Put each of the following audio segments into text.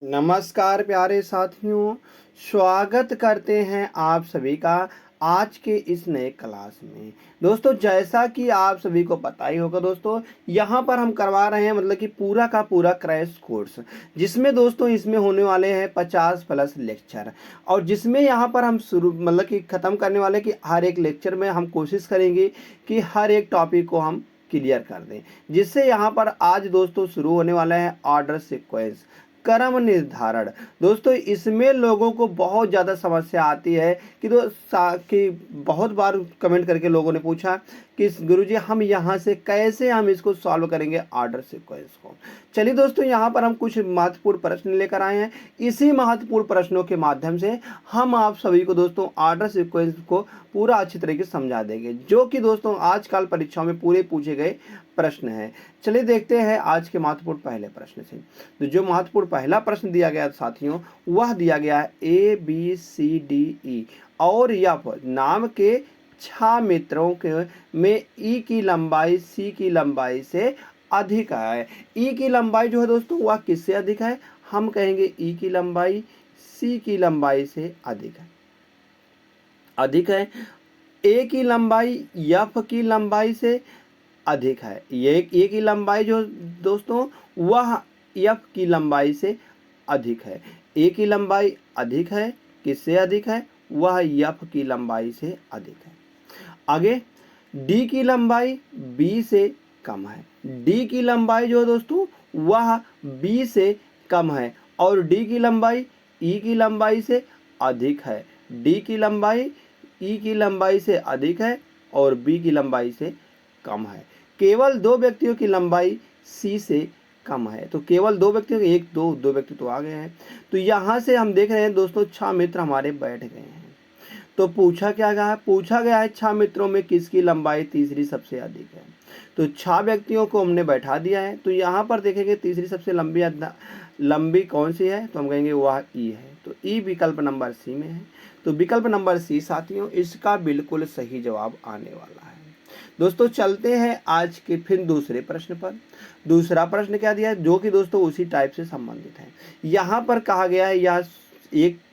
नमस्कार प्यारे साथियों, स्वागत करते हैं आप सभी का आज के इस नए क्लास में। दोस्तों, जैसा कि आप सभी को पता ही होगा दोस्तों, यहाँ पर हम करवा रहे हैं मतलब कि पूरा का पूरा क्रैश कोर्स, जिसमें दोस्तों इसमें होने वाले हैं 50 प्लस लेक्चर। और जिसमें यहाँ पर हम शुरू मतलब कि ख़त्म करने वाले कि हर एक लेक्चर में हम कोशिश करेंगे कि हर एक टॉपिक को हम क्लियर कर दें। जिससे यहाँ पर आज दोस्तों शुरू होने वाला है ऑर्डर सीक्वेंस, क्रम निर्धारण। दोस्तों, इसमें लोगों को बहुत ज़्यादा समस्या आती है कि बहुत बार कमेंट करके लोगों ने पूछा कि गुरुजी हम यहाँ से कैसे हम इसको सॉल्व करेंगे ऑर्डर सीक्वेंस को। चलिए दोस्तों, यहाँ पर हम कुछ महत्वपूर्ण प्रश्न लेकर आए हैं। इसी महत्वपूर्ण प्रश्नों के माध्यम से हम आप सभी को दोस्तों ऑर्डर सीक्वेंस को पूरा अच्छी तरीके से समझा देंगे, जो कि दोस्तों आजकल परीक्षाओं में पूरे पूछे गए प्रश्न है। चलिए देखते हैं आज के महत्वपूर्ण पहले प्रश्न से। तो जो महत्वपूर्ण पहला प्रश्न दिया गया साथियों, वह दिया गया है ABCDE और एफ नाम के 6 मित्रों के में ई की लंबाई सी की लंबाई से अधिक है। ई की लंबाई जो है दोस्तों वह किससे अधिक है? हम कहेंगे ई की लंबाई सी की लंबाई से अधिक है। ए की लंबाई एफ की लंबाई से अधिक है। ये ए की लंबाई जो दोस्तों वह एफ की लंबाई से अधिक है। ए की लंबाई अधिक है, किससे अधिक है? वह एफ की लंबाई से अधिक है। आगे डी की लंबाई बी से कम है। डी की लंबाई जो दोस्तों वह बी से कम है और डी की लंबाई ई की लंबाई से अधिक है। डी की लंबाई ई की लंबाई से अधिक है और बी की लंबाई से कम है। केवल 2 व्यक्तियों की लंबाई सी से कम है। तो केवल 2 व्यक्तियों के दो व्यक्ति तो आ गए हैं। तो यहाँ से हम देख रहे हैं दोस्तों 6 मित्र हमारे बैठ गए हैं। तो पूछा क्या गया है? पूछा गया है 6 मित्रों में किसकी लंबाई तीसरी सबसे अधिक है। तो 6 व्यक्तियों को हमने बैठा दिया है। तो यहाँ पर देखेंगे तीसरी सबसे लंबी कौन सी है? तो हम कहेंगे वह ई है। तो ई विकल्प नंबर सी में है। तो विकल्प नंबर सी साथियों इसका बिल्कुल सही जवाब आने वाला है। दोस्तों चलते हैं आज के फिर दूसरे प्रश्न पर। दूसरा प्रश्न क्या दिया है जो कि दोस्तों उसी टाइप से संबंधित है। यहाँ पर कहा गया है यह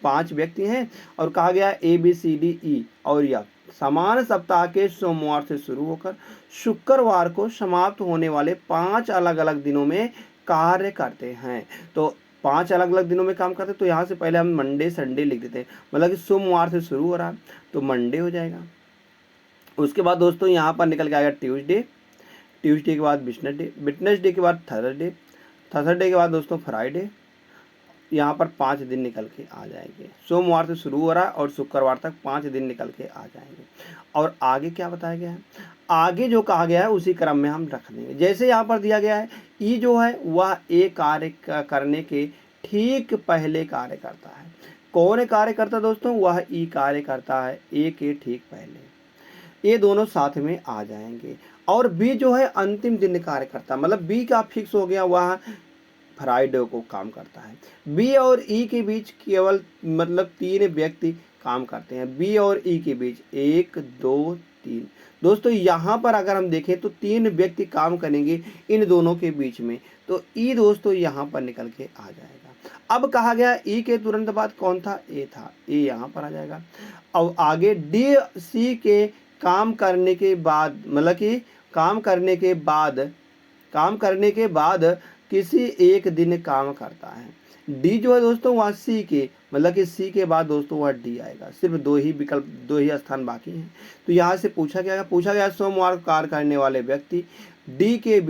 5 व्यक्ति हैं और कहा गया ABCDE और यह समान सप्ताह के सोमवार से शुरू होकर शुक्रवार को समाप्त होने वाले 5 अलग अलग दिनों में कार्य करते हैं। तो 5 अलग अलग दिनों में काम करते हैं। तो यहाँ से पहले हम मंडे संडे लिख देते हैं, मतलब कि सोमवार से शुरू हो रहा है तो मंडे हो जाएगा। उसके बाद दोस्तों यहाँ पर निकल के आएगा ट्यूसडे के बाद वेडनेसडे के बाद थर्सडे के बाद दोस्तों फ्राइडे। यहाँ पर 5 दिन निकल के आ जाएंगे। सोमवार से शुरू हो रहा है और शुक्रवार तक 5 दिन निकल के आ जाएंगे। और आगे क्या बताया गया है? आगे जो कहा गया है उसी क्रम में हम रख देंगे। जैसे यहाँ पर दिया गया है ई जो है वह ए कार्य करने के ठीक पहले कार्य करता है। कौन कार्य करता है दोस्तों? वह ई कार्य करता है ए के ठीक पहले। ये दोनों साथ में आ जाएंगे। और बी जो है अंतिम दिन कार्य करता है, मतलब बी का फिक्स हो गया, वह फ्राइडे को काम करता है। बी और ई के बीच केवल मतलब 3 व्यक्ति काम करते हैं। बी और ई के बीच 1 2 3 दोस्तों यहाँ पर अगर हम देखें तो 3 व्यक्ति काम करेंगे इन दोनों के बीच में। तो ई दोस्तों यहाँ पर निकल के आ जाएगा। अब कहा गया ई के तुरंत बाद कौन था? ए था। ए यहाँ पर आ जाएगा। अब आगे डी सी के काम करने के बाद मतलब कि काम करने के बाद किसी एक दिन काम करता है। डी जो है दोस्तों वह सी के मतलब कि सी के बाद दोस्तों वह डी आएगा। सिर्फ 2 ही विकल्प 2 ही स्थान बाकी हैं। तो यहाँ से पूछा गया सोमवार को कार्य करने वाले व्यक्ति डी के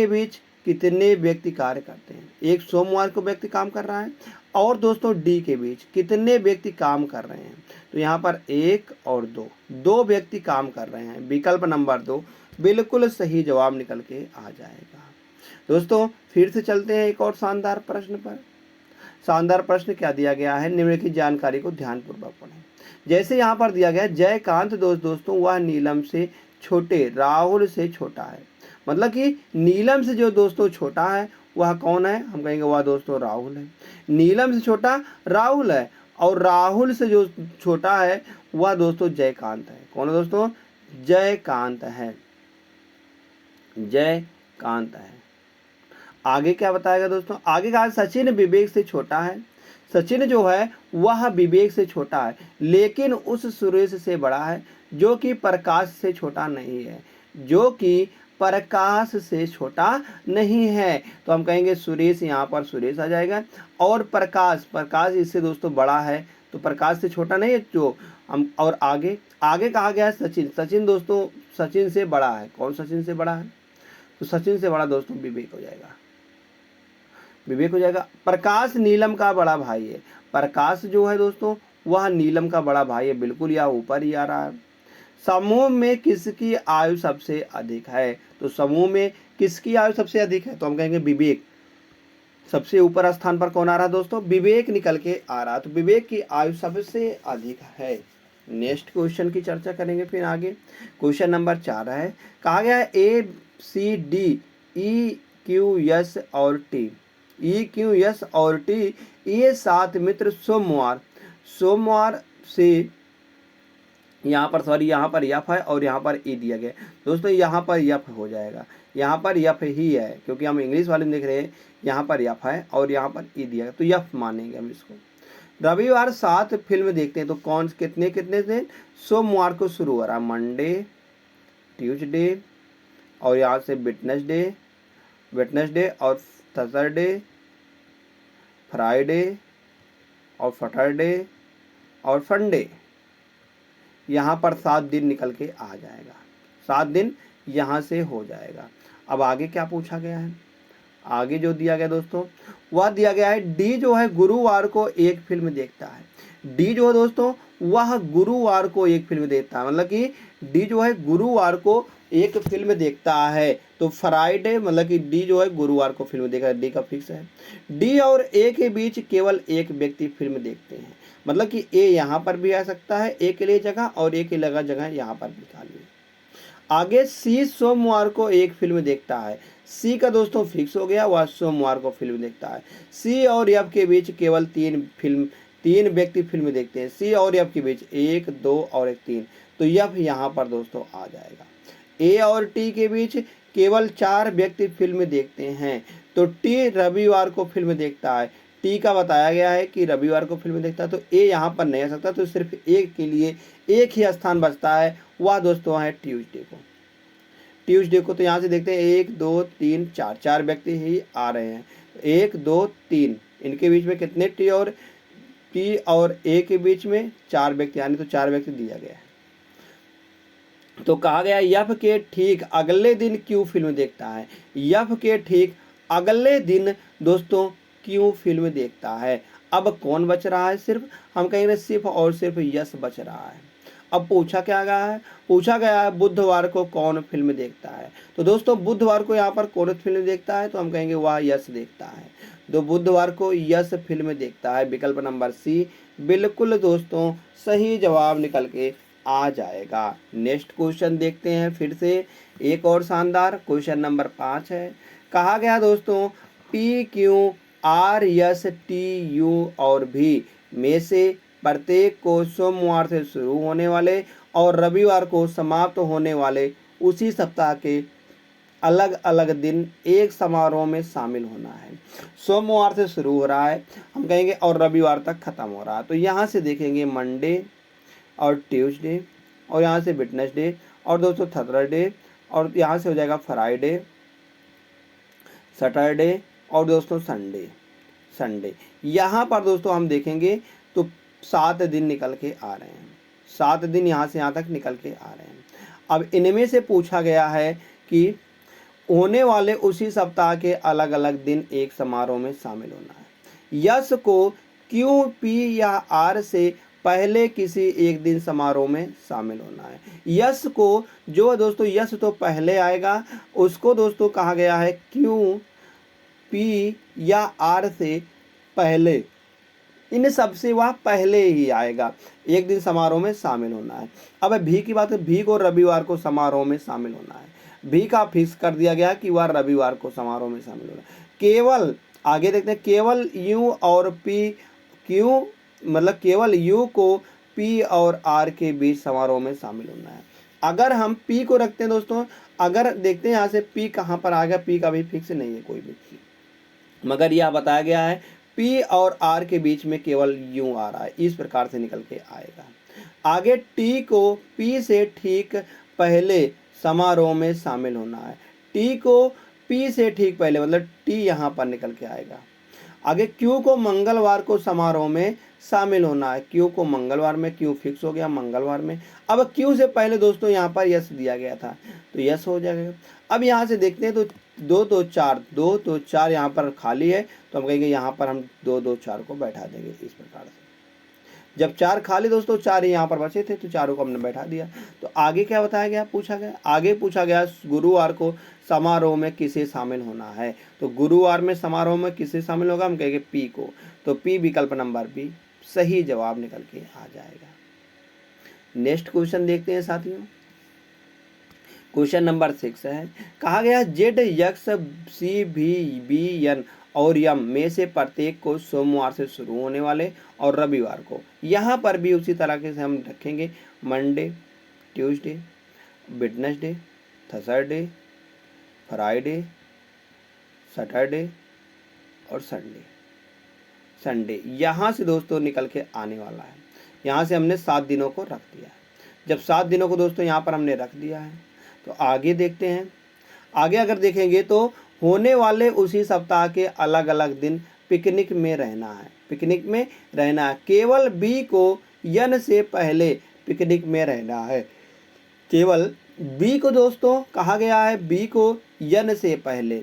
बीच कितने व्यक्ति कार्य करते हैं? एक सोमवार को व्यक्ति काम कर रहा है और दोस्तों डी के बीच कितने व्यक्ति काम कर रहे हैं? तो यहाँ पर 1 और 2 व्यक्ति काम कर रहे हैं। विकल्प नंबर 2 बिल्कुल सही जवाब निकल के आ जाएगा। दोस्तों फिर से चलते हैं एक और शानदार प्रश्न पर। शानदार प्रश्न क्या दिया गया है? निम्नलिखित जानकारी को ध्यानपूर्वक पढ़ें। जैसे यहाँ पर दिया गया जयकांत दोस्तों वह नीलम से छोटे राहुल से छोटा है। मतलब कि नीलम से जो दोस्तों छोटा है वह कौन है? हम कहेंगे वह दोस्तों राहुल है। नीलम से छोटा राहुल है और राहुल से जो छोटा है वह दोस्तों जयकांत है। कौन है दोस्तों? जयकांत है। आगे क्या बताएगा दोस्तों, आगे कहा सचिन विवेक से छोटा है। सचिन जो है वह विवेक से छोटा है, लेकिन उस सुरेश से बड़ा है जो कि प्रकाश से छोटा नहीं है, जो कि प्रकाश से छोटा नहीं है। तो हम कहेंगे सुरेश, यहाँ पर सुरेश आ जाएगा। और प्रकाश, प्रकाश इससे दोस्तों बड़ा है, तो प्रकाश से छोटा नहीं है जो हम। और आगे आगे कहा गया है सचिन, सचिन दोस्तों सचिन से बड़ा है। कौन सचिन से बड़ा है, तो सचिन से बड़ा दोस्तों विवेक हो जाएगा, विवेक हो जाएगा। प्रकाश नीलम का बड़ा भाई है, प्रकाश जो है दोस्तों वह नीलम का बड़ा भाई है, बिल्कुल यहाँ ऊपर ही आ रहा है। समूह में किसकी आयु सबसे अधिक है, तो समूह में किसकी आयु सबसे अधिक है, तो हम कहेंगे विवेक। सबसे ऊपर स्थान पर कौन आ रहा है दोस्तों, विवेक निकल के आ रहा है, तो विवेक की आयु सबसे अधिक है। नेक्स्ट क्वेश्चन की चर्चा करेंगे फिर आगे। क्वेश्चन नंबर 4 है, कहा गया है ABCD EQS और T, EQS और T ये 7 मित्र सोमवार से, यहाँ पर सॉरी यहाँ पर यफ है और यहाँ पर ई दिया गया दोस्तों, यहाँ पर यफ हो जाएगा, यहाँ पर यफ ही है क्योंकि हम इंग्लिश वाले में देख रहे हैं। यहाँ पर यफ है और यहाँ पर ई दिया गया, तो यफ मानेंगे हम इसको। रविवार 7 फिल्म देखते हैं, तो कौन कितने कितने दिन, सोमवार को शुरू हो रहा है, मंडे, ट्यूसडे और यहाँ से वेडनेसडे और थर्सडे, फ्राइडे और सैटरडे और संडे। यहाँ पर 7 दिन निकल के आ जाएगा, 7 दिन यहाँ से हो जाएगा। अब आगे क्या पूछा गया है, आगे जो दिया गया दोस्तों वह दिया गया है डी जो है गुरुवार को एक फिल्म देखता है। डी जो है दोस्तों वह गुरुवार को एक फिल्म देखता है, मतलब कि डी जो है गुरुवार को एक फिल्म देखता है। तो फ्राइडे मतलब कि डी जो है गुरुवार को फिल्म देखा है, डी का फिक्स है। डी और ए के बीच केवल एक व्यक्ति फिल्म देखते हैं, मतलब कि ए यहाँ पर भी आ सकता है, ए के लिए जगह और ए के लगा जगह यहाँ पर भी खाली। आगे सी सोमवार को एक फिल्म देखता है, सी का दोस्तों फिक्स हो गया, वह सोमवार को फिल्म देखता है। सी और एफ के बीच केवल 3 व्यक्ति फिल्म देखते हैं, सी और एफ के बीच 1 2 और 1 3, तो एफ यहाँ पर दोस्तों आ जाएगा। ए और टी के बीच केवल 4 व्यक्ति फिल्म देखते हैं, तो टी रविवार को फिल्म देखता है। टी का बताया गया है कि रविवार को फिल्म देखता है, तो ए यहाँ पर नहीं आ सकता, तो सिर्फ एक के लिए एक ही स्थान बचता है, वह दोस्तों है ट्यूसडे को। ट्यूसडे को तो यहाँ से देखते हैं 1 2 3 4, 4 व्यक्ति ही आ रहे हैं, 1 2 3, इनके बीच में कितने टी और ए के बीच में 4 व्यक्ति, यानी तो 4 व्यक्ति दिया गया है। तो कहा गया यफ के ठीक अगले दिन क्यों फिल्म देखता है, यफ के ठीक अगले दिन दोस्तों क्यों फिल्म देखता है। अब कौन बच रहा है, सिर्फ हम कहेंगे सिर्फ और सिर्फ यश बच रहा है। अब पूछा क्या गया है, पूछा गया है बुधवार को कौन फिल्म देखता है, तो दोस्तों बुधवार को यहाँ पर कौन फिल्म देखता है, तो हम कहेंगे वह यश देखता है। तो बुधवार को यश फिल्म देखता है, विकल्प नंबर सी बिल्कुल दोस्तों सही जवाब निकल के आ जाएगा। नेक्स्ट क्वेश्चन देखते हैं फिर से, एक और शानदार क्वेश्चन नंबर 5 है। कहा गया दोस्तों P Q R S T U और भी में से प्रत्येक को सोमवार से शुरू होने वाले और रविवार को समाप्त होने वाले उसी सप्ताह के अलग अलग दिन एक समारोह में शामिल होना है। सोमवार से शुरू हो रहा है हम कहेंगे और रविवार तक खत्म हो रहा है, तो यहाँ से देखेंगे मंडे और ट्यूसडे और यहाँ से वेडनेसडे और दोस्तों थर्सडे और यहाँ से हो जाएगा फ्राइडे, सैटरडे और दोस्तों संडे। यहाँ पर दोस्तों हम देखेंगे तो 7 दिन निकल के आ रहे हैं, 7 दिन यहाँ से यहाँ तक निकल के आ रहे हैं। अब इनमें से पूछा गया है कि होने वाले उसी सप्ताह के अलग अलग दिन एक समारोह में शामिल होना है। यश को क्यू पी या आर से पहले किसी एक दिन समारोह में शामिल होना है। यश को जो दोस्तों यश तो पहले आएगा, उसको दोस्तों कहा गया है क्यू पी या आर से पहले, इन सबसे वह पहले ही आएगा, एक दिन समारोह में शामिल होना है। अब भी की बात है, भी को रविवार को समारोह में शामिल होना है, भी का फिक्स कर दिया गया कि वह रविवार को समारोह में शामिल होना है। केवल आगे देखते हैं, केवल यू और पी क्यू मतलब केवल यू को पी और आर के बीच समारोह में शामिल होना है। अगर हम पी को रखते हैं दोस्तों, अगर देखते हैं यहाँ से पी कहाँ पर आ गया, पी का भी फिक्स नहीं है कोई भी, मगर यह बताया गया है P और R के बीच में केवल यूं आ रहा है, इस प्रकार से निकल के आएगा। आगे T को P से ठीक पहले समारोह में शामिल होना है। T को P से ठीक पहले मतलब T यहाँ पर निकल के आएगा। आगे Q को मंगलवार को समारोह में शामिल होना है। Q को मंगलवार में, Q फिक्स हो गया मंगलवार में। अब Q से पहले दोस्तों यहाँ पर यस दिया गया था तो यस हो जाएगा। अब यहाँ से देखते हैं तो 2 तो 4, 2 तो 4 यहाँ पर खाली है तो हम कहेंगे यहाँ पर हम 2 2 4 को बैठा देंगे इस प्रकार से। जब 4 खाली दोस्तों 4 ही यहाँ पर बचे थे तो चारों को हमने बैठा दिया। तो आगे क्या बताया गया, पूछा गया, आगे पूछा गया गुरुवार को समारोह में किसे शामिल होना है। तो गुरुवार में समारोह में किसे शामिल होगा, हम कहेंगे P को। तो P विकल्प नंबर B सही जवाब निकल के आ जाएगा। नेक्स्ट क्वेश्चन देखते हैं साथियों। क्वेश्चन नंबर 6 है, कहा गया Z x C V B N और यम में से प्रत्येक को सोमवार से शुरू होने वाले और रविवार को, यहाँ पर भी उसी तरीके से हम रखेंगे Monday, Tuesday, Wednesday, Thursday, Friday, Saturday और संडे। यहाँ से दोस्तों निकल के आने वाला है। यहाँ से हमने 7 दिनों को रख दिया है। जब 7 दिनों को दोस्तों यहाँ पर हमने रख दिया है तो आगे देखते हैं। आगे अगर देखेंगे तो होने वाले उसी सप्ताह के अलग अलग दिन पिकनिक में रहना है, पिकनिक में रहना है। केवल B को यन से पहले पिकनिक में रहना है। केवल B को दोस्तों कहा गया है B को यन से पहले,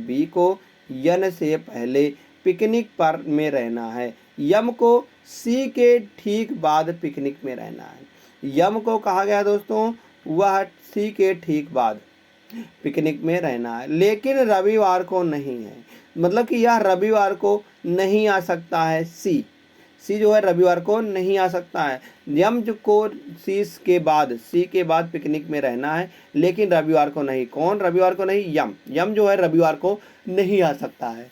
B को यन से पहले पिकनिक पर में रहना है। यम को C के ठीक बाद पिकनिक में रहना है। यम को कहा गया दोस्तों वह C के ठीक बाद पिकनिक में रहना है, लेकिन रविवार को नहीं है। मतलब कि यह रविवार को नहीं आ सकता है। सी जो है रविवार को नहीं आ सकता है। यम को सी के बाद पिकनिक में रहना है, लेकिन रविवार को नहीं। कौन रविवार को नहीं? यम जो है रविवार को नहीं आ सकता है।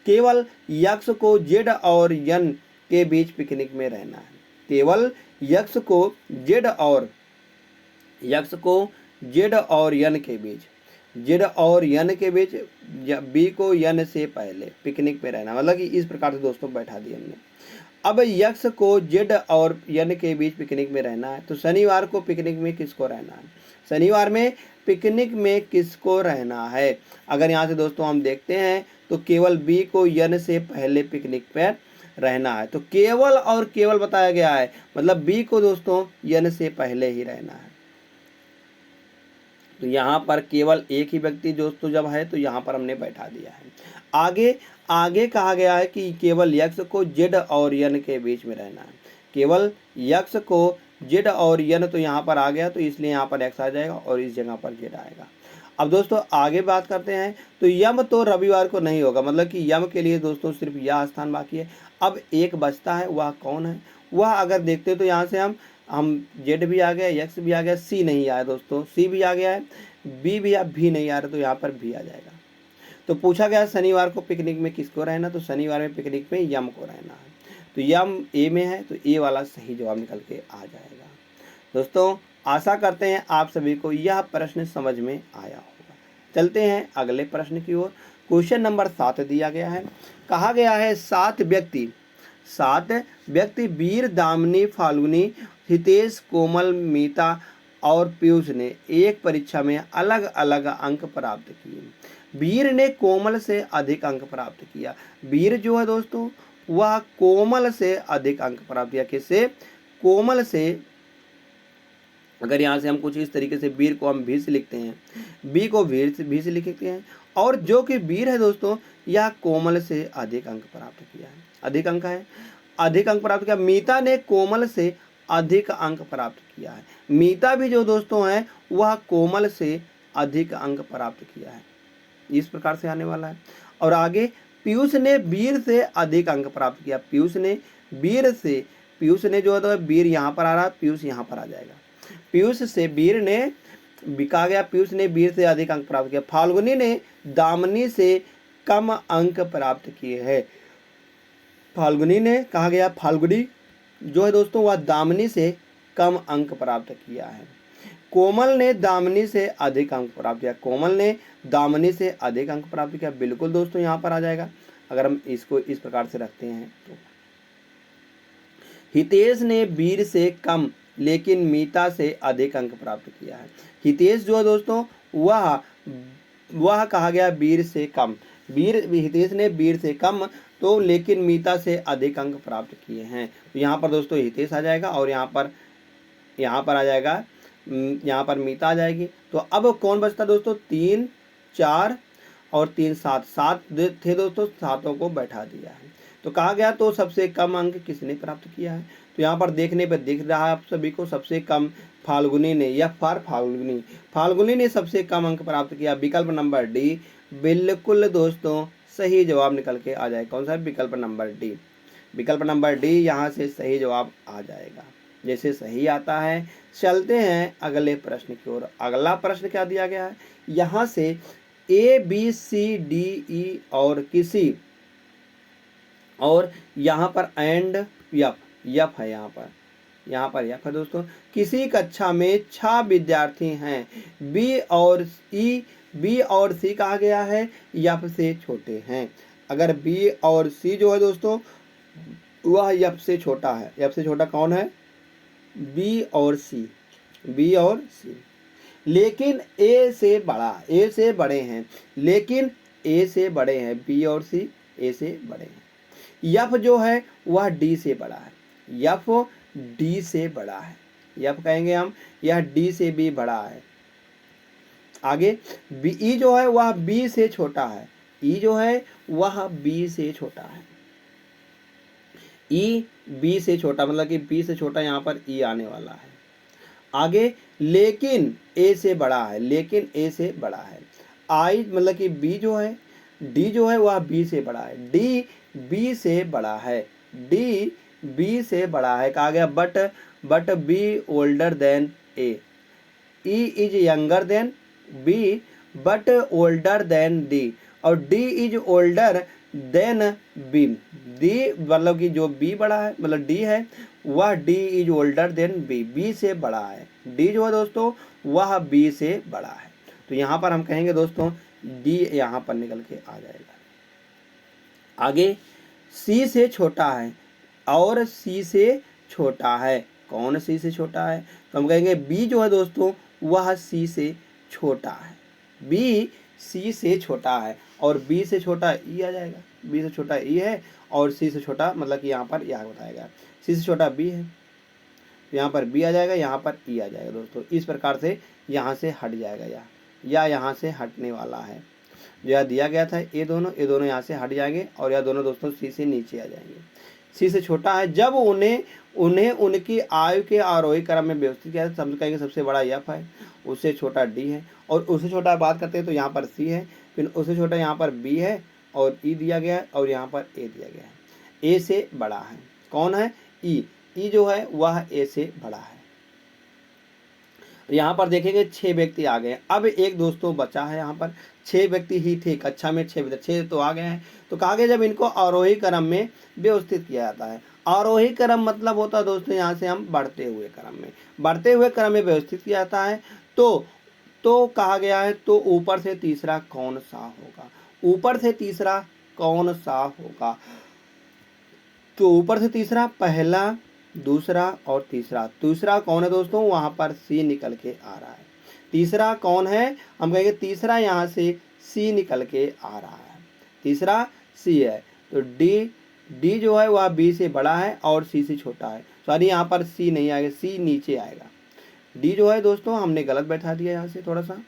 केवल यक्स को जेड और यन के बीच पिकनिक में रहना है। केवल यक्स को जेड और यन के बीच, जेड और यन के बीच, बी को यन से पहले पिकनिक में रहना। मतलब कि इस प्रकार से दोस्तों बैठा दिया हमने। अब यक्स को जेड और यन के बीच पिकनिक में रहना है, तो शनिवार को पिकनिक में किसको रहना है? शनिवार में पिकनिक में किसको रहना है? अगर यहाँ से दोस्तों हम देखते हैं तो केवल बी को यन से पहले पिकनिक पर रहना है। तो केवल और केवल बताया गया है, मतलब बी को दोस्तों यन से पहले ही रहना है। तो यहाँ पर केवल एक ही व्यक्ति दोस्तों जब है तो यहाँ पर हमने बैठा दिया है। आगे कहा गया है कि केवल यक्स को जेड और यन के बीच में रहना है। केवल यक्स को जेड और यन, तो यहाँ पर आ गया तो इसलिए यहाँ पर एक्स आ जाएगा और इस जगह पर जेड आएगा। अब दोस्तों आगे बात करते हैं तो यम तो रविवार को नहीं होगा, मतलब कि यम के लिए दोस्तों सिर्फ यह स्थान बाकी है। अब एक बचता है, वह कौन है? वह अगर देखते तो यहाँ से हम जेड भी आ गया, एक्स भी आ गया, सी नहीं आया दोस्तों, सी भी आ गया है, बी भी नहीं आ रहा, तो यहाँ पर भी आ जाएगा। तो पूछा गया शनिवार को पिकनिक में किसको रहना, तो शनिवार में पिकनिक में यम को रहना है। तो यम ए में है तो ए वाला सही जवाब निकल के आ जाएगा। दोस्तों आशा करते हैं आप सभी को यह प्रश्न समझ में आया होगा। चलते हैं अगले प्रश्न की ओर। क्वेश्चन नंबर 7 दिया गया है। कहा गया है 7 व्यक्ति वीर, दामिनी, फाल्गुनी, हितेश, कोमल, मीता और पीयूष ने एक परीक्षा में अलग अलग अंक प्राप्त किए। वीर ने कोमल से अधिक अंक प्राप्त किया। वीर जो है दोस्तों वह कोमल से अधिक अंक प्राप्त किया। किससे? कोमल से। अगर यहाँ से हम कुछ इस तरीके से वीर को हम भी से लिखते हैं, बी को वीर से भी से लिखते हैं, और जो कि वीर है दोस्तों यह कोमल से अधिक अंक प्राप्त किया है। अधिक अंक प्राप्त किया। मीता ने कोमल से अधिक अंक प्राप्त किया है। मीता भी जो दोस्तों है वह कोमल से अधिक अंक प्राप्त किया है। इस प्रकार से आने वाला है। और आगे पीयूष ने वीर से अधिक अंक प्राप्त किया। पीयूष ने जो है तो वीर यहाँ पर आ रहा है, पीयूष यहाँ पर आ जाएगा। पीयूष से वीर ने कहा गया, पीयूष ने वीर से अधिक अंक प्राप्त किया। फाल्गुनी ने दामिनी से कम अंक प्राप्त किए हैं। फाल्गुनी ने कहा गया, फाल्गुनी जो है दोस्तों वह दामिनी से कम अंक प्राप्त किया है। कोमल ने दामिनी से अधिक अंक प्राप्त किया। कोमल ने दामिनी से अधिक अंक प्राप्त किया। बिल्कुल दोस्तों यहाँ पर आ जाएगा अगर हम इसको इस प्रकार से रखते हैं तो। हितेश ने वीर से कम लेकिन मीता से अधिक अंक प्राप्त किया है। हितेश जो है दोस्तों वह कहा गया वीर से कम। हितेश ने वीर से कम तो लेकिन मीता से अधिक अंक प्राप्त किए हैं। तो यहाँ पर दोस्तों हितेश आ जाएगा और यहाँ पर आ जाएगा, यहाँ पर मीता आ जाएगी। तो अब कौन बचता दोस्तों? 3 4 और 3 7 7 थे दोस्तों, सातों को बैठा दिया है। तो कहा गया तो सबसे कम अंक किसने प्राप्त किया है? तो यहाँ पर देखने पर दिख रहा है आप सभी को, सबसे कम फाल्गुनी ने, या फाल्गुनी ने सबसे कम अंक प्राप्त किया। विकल्प नंबर डी बिल्कुल दोस्तों सही जवाब निकल के आ जाएगा। कौन सा? विकल्प नंबर डी। विकल्प नंबर डी यहाँ से सही जवाब आ जाएगा। जैसे सही आता है, चलते हैं अगले प्रश्न की ओर। अगला प्रश्न क्या दिया गया है? यहाँ से ए बी सी डी ई और किसी, और यहाँ पर एंड यफ है। यहाँ पर यफ है दोस्तों। किसी कक्षा में 6 विद्यार्थी हैं। बी और सी कहा गया है यफ से छोटे हैं। अगर बी और सी जो है दोस्तों वह यफ से छोटा है। यफ से छोटा कौन है? बी और सी। लेकिन ए से बड़े हैं। बी और सी ए से बड़े हैं। यफ जो है वह डी से बड़ा है। यफ कहेंगे हम, यह डी से भी बड़ा है। आगे ई जो है वह बी से छोटा है। ई से छोटा मतलब कि बी से छोटा, यहाँ पर ई आने वाला है। आगे लेकिन ए से बड़ा है। आई मतलब कि डी जो है वह बी से बड़ा है। डी बी से बड़ा है। कहा गया but B older than A. E is younger than B but older than D, और D is older than B. D मतलब कि जो बी बड़ा है, मतलब डी है, वह D is older than B से बड़ा है। डी जो है दोस्तों वह बी से बड़ा है। तो यहाँ पर हम कहेंगे दोस्तों डी यहाँ पर निकल के आ जाएगा। आगे सी से छोटा है और सी से छोटा है। कौन सी से छोटा है? तो हम कहेंगे बी जो है दोस्तों वह सी से छोटा है। बी सी से छोटा है और बी से छोटा ई आ जाएगा। बी से छोटा ई है और सी से छोटा मतलब कि यहाँ पर यह बताएगा सी से छोटा बी है, यहाँ पर बी आ जाएगा, यहाँ पर ई आ जाएगा दोस्तों। इस प्रकार से यहाँ से हट जाएगा या यहाँ से हटने वाला है। जो यह दिया गया था ये दोनों यहाँ से हट जाएंगे और यह दोनों दोस्तों सी से नीचे आ जाएंगे। सी से छोटा है। जब उन्हें उनकी आयु के आरोही क्रम में व्यवस्थित किया समझ कहेंगे सबसे बड़ा यफ है, उससे छोटा डी है, और उससे छोटा बात करते हैं तो यहाँ पर सी है, फिर उससे छोटा यहाँ पर बी है और ई दिया गया है और यहाँ पर ए दिया गया है। ए से बड़ा है। कौन है? ई जो है वह ए से बड़ा है। यहाँ पर देखेंगे 6 व्यक्ति आ गए। अब एक दोस्तों बचा है। यहाँ पर 6 व्यक्ति ही थे कक्षा में, 6 तो आ गए हैं। तो कहा गया जब इनको आरोही क्रम में व्यवस्थित किया जाता है। आरोही क्रम मतलब होता है दोस्तों यहाँ से हम बढ़ते हुए क्रम में व्यवस्थित किया जाता है। तो कहा गया है तो ऊपर से तीसरा कौन सा होगा? तो ऊपर से तीसरा पहला, दूसरा और तीसरा कौन है दोस्तों? वहां पर सी निकल के आ रहा है। तीसरा कौन है? हम कहेंगे तीसरा यहाँ से सी निकल के आ रहा है। तीसरा सी है। तो डी जो है वह बी से बड़ा है और सी से छोटा है। सॉरी यहाँ पर सी नहीं आएगा, सी नीचे आएगा। डी जो है दोस्तों हमने गलत बैठा दिया यहाँ से थोड़ा सा।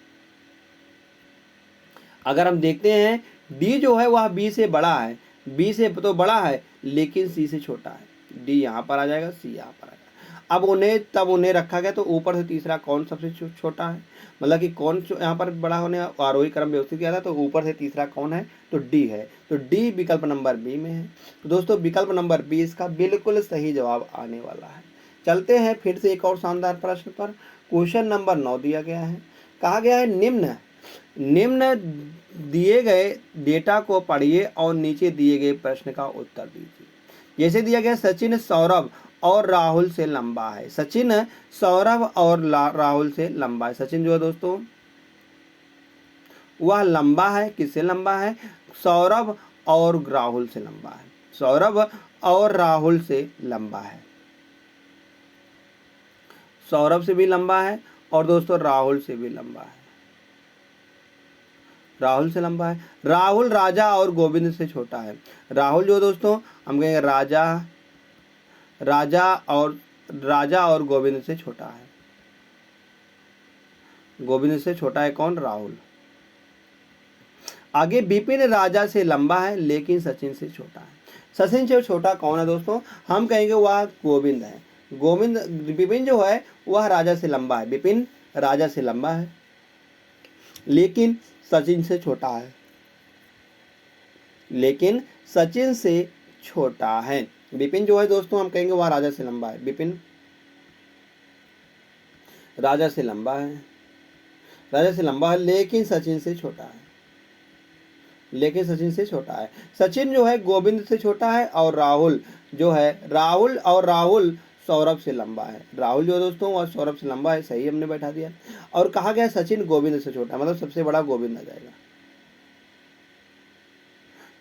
अगर हम देखते हैं डी जो है वह बी से बड़ा है, बी से तो बड़ा है लेकिन सी से छोटा है। डी यहाँ पर आ जाएगा, सी यहाँ पर आ जाएगा। अब उन्हें रखा गया तो ऊपर से तीसरा कौन सबसे छोटा है, मतलब कि कौन यहाँ पर बड़ा होने आरोही क्रम व्यवस्थित किया था। तो ऊपर से तीसरा कौन है? तो डी है। तो डी विकल्प नंबर बी में है। तो दोस्तों विकल्प नंबर बी इसका बिल्कुल सही जवाब आने वाला है। चलते हैं फिर से एक और शानदार प्रश्न पर। क्वेश्चन नंबर 9 दिया गया है। कहा गया है निम्न दिए गए डेटा को पढ़िए और नीचे दिए गए प्रश्न का उत्तर दीजिए। जैसे दिया गया सचिन सौरभ और राहुल से लंबा है। सचिन सौरभ और राहुल से लंबा है। सचिन जो है दोस्तों वह लंबा है, किससे लंबा है? सौरभ और राहुल से लंबा है। सौरभ और राहुल से लंबा है। सौरभ से भी लंबा है और दोस्तों राहुल से भी लंबा है। राहुल से लंबा है। राहुल राजा और गोविंद से छोटा है। राहुल जो दोस्तों हम कहेंगे राजा और गोविंद से छोटा है। गोविंद से छोटा है कौन? राहुल। आगे विपिन राजा से लंबा है लेकिन सचिन से छोटा है। सचिन से छोटा कौन है दोस्तों? हम कहेंगे वह गोविंद है। गोविंद विपिन जो है वह राजा से लंबा है। विपिन राजा से लंबा है लेकिन सचिन से छोटा है। लेकिन सचिन से छोटा है। विपिन जो है दोस्तों हम कहेंगे वह राजा से लंबा है। विपिन राजा से लंबा है। राजा से लंबा है लेकिन सचिन से छोटा है। लेकिन सचिन से छोटा है। सचिन जो है गोविंद से छोटा है और राहुल जो है राहुल सौरभ से लंबा है। राहुल जो दोस्तों वह सौरभ से लंबा है। सही हमने बैठा दिया। और कहा गया सचिन गोविंद से छोटा, मतलब सबसे बड़ा गोविंद आ जाएगा।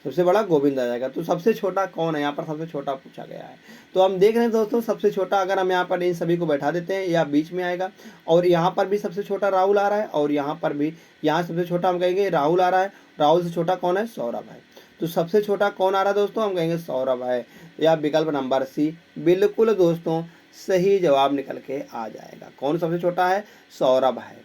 सबसे बड़ा गोविंद आ जाएगा। तो सबसे छोटा कौन है? यहाँ पर सबसे छोटा पूछा गया है। तो हम देख रहे हैं दोस्तों सबसे छोटा अगर हम यहाँ पर इन सभी को बैठा देते हैं या बीच में आएगा। और यहाँ पर भी सबसे छोटा राहुल आ रहा है और यहाँ पर भी, यहाँ सबसे छोटा हम कहेंगे राहुल आ रहा है। राहुल से छोटा कौन है? सौरभ है। तो सबसे छोटा कौन आ रहा है दोस्तों? हम कहेंगे सौरभ है। या विकल्प नंबर सी बिल्कुल दोस्तों सही जवाब निकल के आ जाएगा। कौन सबसे छोटा है? सौरभ है।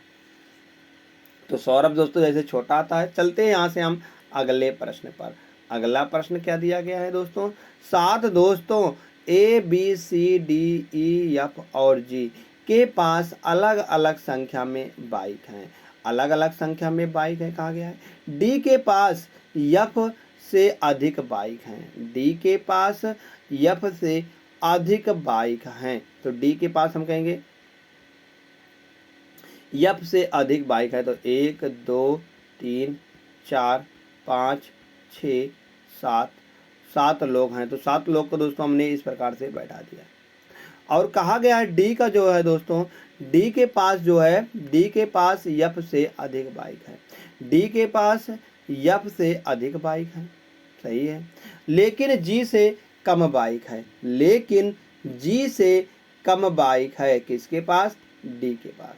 तो सौरभ दोस्तों जैसे छोटा आता है। चलते हैं यहाँ से हम अगले प्रश्न पर। अगला प्रश्न क्या दिया गया है दोस्तों? 7 दोस्तों A B C D E F और जी के पास अलग अलग संख्या में बाइक हैं। अलग अलग संख्या में बाइक है कहा गया है। डी के पास एफ से अधिक बाइक हैं। डी के पास एफ से अधिक बाइक हैं। तो डी के पास हम कहेंगे एफ से अधिक बाइक है। तो 1 2 3 4 5 6 7 लोग हैं। तो 7 लोग को दोस्तों हमने इस प्रकार से बैठा दिया। और कहा गया है डी का जो है दोस्तों, डी के पास जो है, डी के पास एफ से अधिक बाइक है। डी के पास एफ से अधिक बाइक है। सही है। लेकिन जी से कम बाइक है। लेकिन जी से कम बाइक है किसके पास? डी के पास।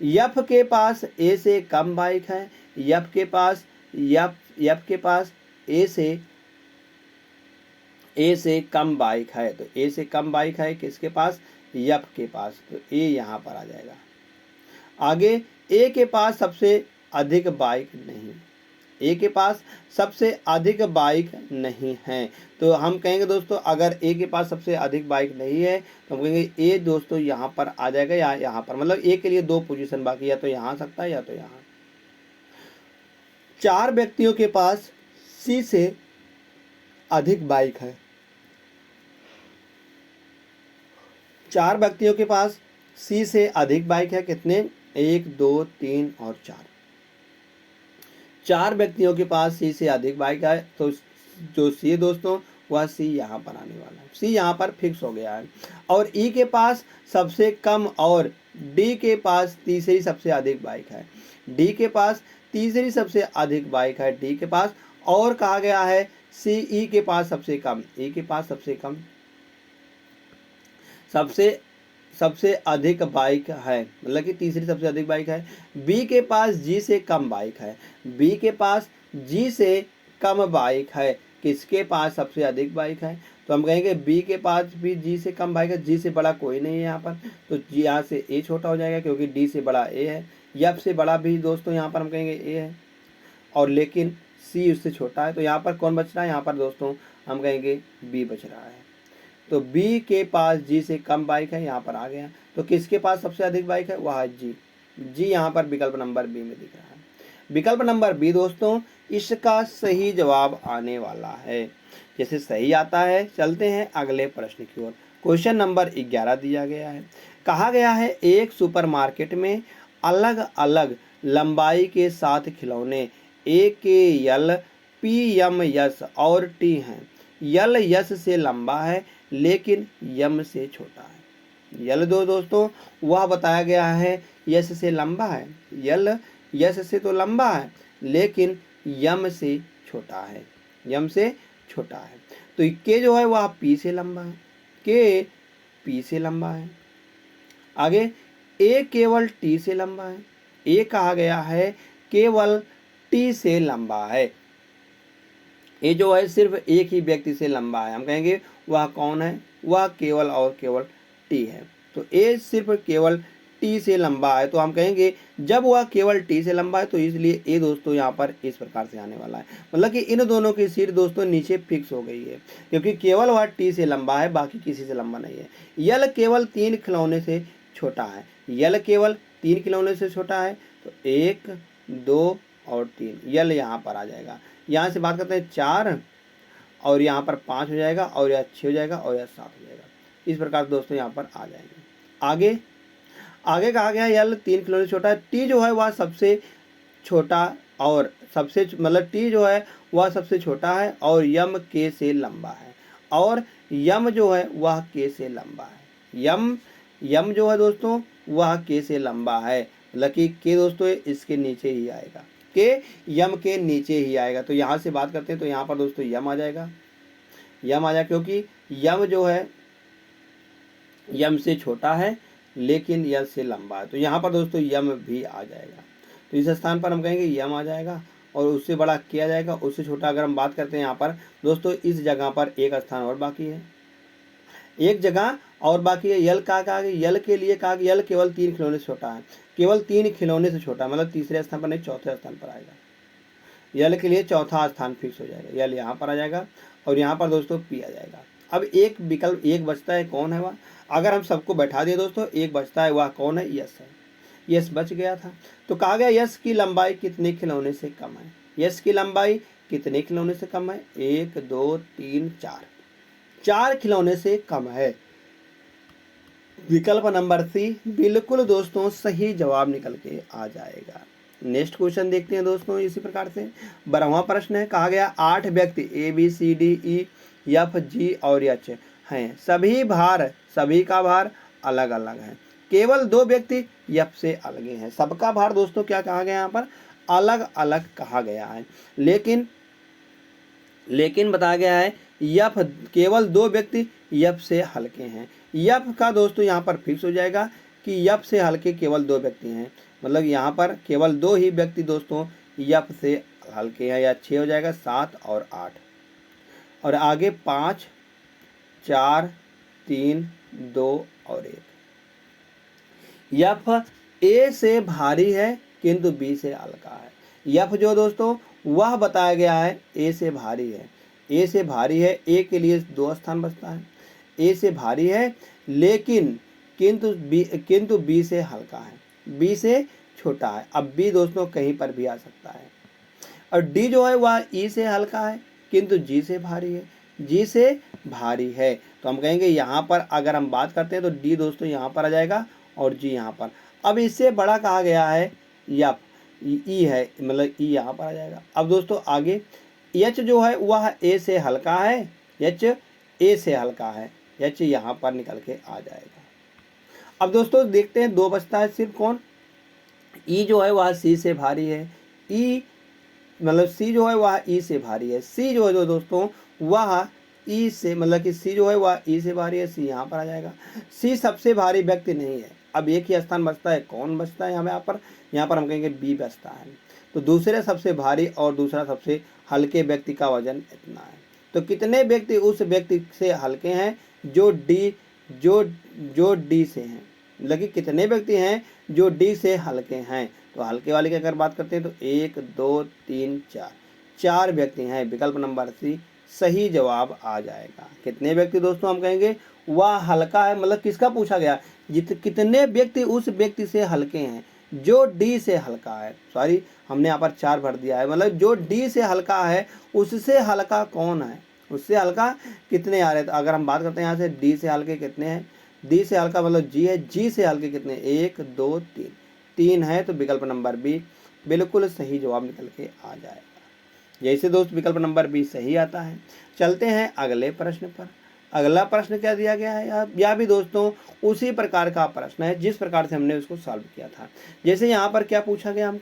एफ के पास ए से कम बाइक है। एफ के पास ए से कम बाइक है। तो ए से कम बाइक है किसके पास? एफ के पास। तो ए यहाँ पर आ जाएगा। आगे ए के पास सबसे अधिक बाइक नहीं। ए के पास सबसे अधिक बाइक नहीं है। तो हम कहेंगे दोस्तों अगर ए के पास सबसे अधिक बाइक नहीं है तो हम कहेंगे ए दोस्तों यहाँ पर आ जाएगा या यहाँ पर। मतलब ए के लिए 2 पोजीशन बाकी, या तो यहाँ आ सकता है या तो यहाँ। 4 व्यक्तियों के पास सी से अधिक बाइक है। 4 व्यक्तियों के पास सी से अधिक बाइक है। कितने? 1 2 3 और 4। 4 व्यक्तियों के पास सी से अधिक बाइक है। तो जो सी दोस्तों वह सी यहाँ पर आने वाला है। सी यहाँ पर फिक्स हो गया है। और ई के पास सबसे कम और डी के पास तीसरी सबसे अधिक बाइक है। डी के पास तीसरी सबसे अधिक बाइक है डी के पास। और कहा गया है सी ई के पास सबसे कम। ई के पास सबसे कम सबसे अधिक बाइक है, मतलब कि तीसरी सबसे अधिक बाइक है। बी के पास जी से कम बाइक है। बी के पास जी से कम बाइक है। किसके पास सबसे अधिक बाइक है? तो हम कहेंगे बी के पास भी जी से कम बाइक है। जी से बड़ा कोई नहीं है यहाँ पर। तो जी यहाँ से ए छोटा हो जाएगा क्योंकि डी से बड़ा ए है। एफ से बड़ा भी दोस्तों यहाँ पर हम कहेंगे ए है। और लेकिन सी उससे छोटा है। तो यहाँ पर कौन बच रहा है? यहाँ पर दोस्तों हम कहेंगे बी बच रहा है। तो बी के पास जी से कम बाइक है, यहाँ पर आ गया। तो किसके पास सबसे अधिक बाइक है? वह जी। जी यहाँ पर विकल्प नंबर बी में दिख रहा है। विकल्प नंबर बी दोस्तों इसका सही जवाब आने वाला है। जैसे सही आता है चलते हैं अगले प्रश्न की ओर। क्वेश्चन नंबर 11 दिया गया है। कहा गया है एक सुपरमार्केट में अलग अलग लंबाई के 7 खिलौने ए के एल पी एम एस और टी हैं। यल यश से लंबा है लेकिन यम से छोटा है। यल दोस्तों वह बताया गया है यश से लंबा है, यल यश से तो लंबा है लेकिन यम से छोटा है, यम से छोटा है। तो के जो है वह पी से लंबा है, के पी से लंबा है। आगे ए केवल टी से लंबा है, ए कहा गया है केवल टी से लंबा है। ये जो है सिर्फ एक ही व्यक्ति से लंबा है, हम कहेंगे वह कौन है, वह केवल और केवल टी है। तो ए सिर्फ केवल टी से लंबा है, तो हम कहेंगे जब वह केवल टी से लंबा है तो इसलिए ए दोस्तों यहाँ पर इस प्रकार से आने वाला है, मतलब कि इन दोनों की सीट दोस्तों नीचे फिक्स हो गई है, क्योंकि केवल वह टी से लंबा है, बाकी किसी से लंबा नहीं है। यल केवल 3 खिलौने से छोटा है, यल केवल 3 खिलौने से छोटा है, तो 1 2 और 3 यल यहाँ पर आ जाएगा। यहाँ से बात करते हैं 4 और यहाँ पर 5 हो जाएगा और यह 6 हो जाएगा और यह 7 हो जाएगा। इस प्रकार दोस्तों यहाँ पर आ जाएंगे। आगे आगे कहा गया यल 3 खिलौने से छोटा है, टी जो है वह सबसे छोटा और सबसे मतलब टी जो है वह सबसे छोटा है और यम के से लंबा है, और यम जो है वह के से लंबा है। यम जो है दोस्तों वह के से लंबा है, मतलब कि के दोस्तों इसके नीचे ही आएगा, के यम के नीचे ही आएगा। तो यहाँ से बात करते हैं तो यहाँ पर दोस्तों यम आ जाएगा, यम आ जाएगा, क्योंकि यम जो है यम से छोटा है लेकिन यल से लंबा है, तो यहाँ पर दोस्तों यम भी आ जाएगा। तो इस स्थान पर हम कहेंगे यम आ जाएगा और उससे बड़ा किया जाएगा, उससे छोटा अगर हम बात करते हैं यहाँ पर दोस्तों इस जगह पर एक स्थान और बाकी है, एक जगह और बाकी है। यल कहा गया, यल के लिए कहा गया यल केवल 3 खिलौने से छोटा है, केवल 3 खिलौने से छोटा, मतलब तीसरे स्थान पर नहीं चौथे स्थान पर आएगा। यल के लिए चौथा स्थान फिक्स हो जाएगा, यल यहाँ पर आ जाएगा और यहाँ पर दोस्तों पी आ जाएगा। अब एक विकल्प एक बचता है, कौन है वह? अगर हम सबको बैठा दिए दोस्तों एक बचता है, वह कौन है? यस है, यस बच गया था। तो कहा गया यस की लंबाई कितने खिलौने से कम है, यस की लंबाई कितने खिलौने से कम है? 1 2 3 4, 4 खिलौने से कम है। विकल्प नंबर सी बिल्कुल दोस्तों सही जवाब निकल के आ जाएगा। नेक्स्ट क्वेश्चन देखते हैं दोस्तों इसी प्रकार से। 12वां प्रश्न है, कहा गया 8 व्यक्ति A B C D E F G और एच हैं, सभी का भार अलग अलग है, केवल 2 व्यक्ति एफ से अलग हैं। सबका भार दोस्तों क्या कहा गया यहाँ पर? अलग अलग कहा गया है, लेकिन बताया गया है एफ केवल 2 व्यक्ति एफ से हल्के हैं। एफ का दोस्तों यहाँ पर फिक्स हो जाएगा कि एफ से हल्के केवल 2 व्यक्ति हैं, मतलब यहाँ पर केवल 2 ही व्यक्ति दोस्तों एफ से हल्के हैं, या 6 हो जाएगा 7 और 8, और आगे 5 4 3 2 और 1। एफ ए से भारी है किंतु बी से हल्का है। एफ जो दोस्तों वह बताया गया है ए से भारी है, ए से भारी है, ए के लिए 2 स्थान बचता है, ए से भारी है लेकिन किंतु बी से हल्का है, बी से छोटा है। अब बी दोस्तों कहीं पर भी आ सकता है, और डी जो है वह ई से हल्का है किंतु जी से भारी है, जी से भारी है। तो हम कहेंगे यहाँ पर अगर हम बात करते हैं तो डी दोस्तों यहाँ पर आ जाएगा और जी यहाँ पर। अब इससे बड़ा कहा गया है एफ, ई है, मतलब ई यहाँ पर आ जाएगा। अब दोस्तों आगे एच जो है वह ए से हल्का है, एच ए से हल्का है, एच यहाँ पर निकल के आ जाएगा। अब दोस्तों देखते हैं 2 बचता है सिर्फ, कौन? ई जो है वह सी से भारी है, ई मतलब सी जो है वह ई से भारी है, सी जो है जो दोस्तों वह ई से मतलब कि सी जो है वह ई से भारी है, सी यहाँ पर आ जाएगा। सी सबसे भारी व्यक्ति नहीं है, अब एक ही स्थान बचता है, कौन बचता है यहाँ पर? यहाँ पर हम कहेंगे बी बचता है। तो दूसरे सबसे भारी और दूसरा सबसे हल्के व्यक्ति का वजन इतना है। तो कितने व्यक्ति उस व्यक्ति से हल्के हैं जो डी से हैं, मतलब कि कितने व्यक्ति हैं जो डी से हल्के हैं? तो हल्के वाले की अगर बात करते हैं तो 1 2 3 4, 4 व्यक्ति हैं। विकल्प नंबर सी सही जवाब आ जाएगा। कितने व्यक्ति दोस्तों हम कहेंगे वह हल्का है, मतलब किसका पूछा गया? कितने व्यक्ति उस व्यक्ति से हल्के हैं जो डी से हल्का है, सॉरी हमने यहाँ पर 4 भर दिया है, मतलब जो डी से हल्का है उससे हल्का कौन है, उससे हल्का कितने आ रहे हैं? तो अगर हम बात करते हैं यहाँ से डी से हल्के कितने हैं, डी से हल्का मतलब जी है, जी से हल्के कितने? 1 2 3 है। तो विकल्प नंबर बी बिल्कुल सही जवाब निकल के आ जाएगा। जैसे दोस्त विकल्प नंबर बी सही आता है। चलते हैं अगले प्रश्न पर। अगला प्रश्न क्या दिया गया है, यह भी दोस्तों उसी प्रकार का प्रश्न है जिस प्रकार से हमने उसको सॉल्व किया था। जैसे यहाँ पर क्या पूछा गया,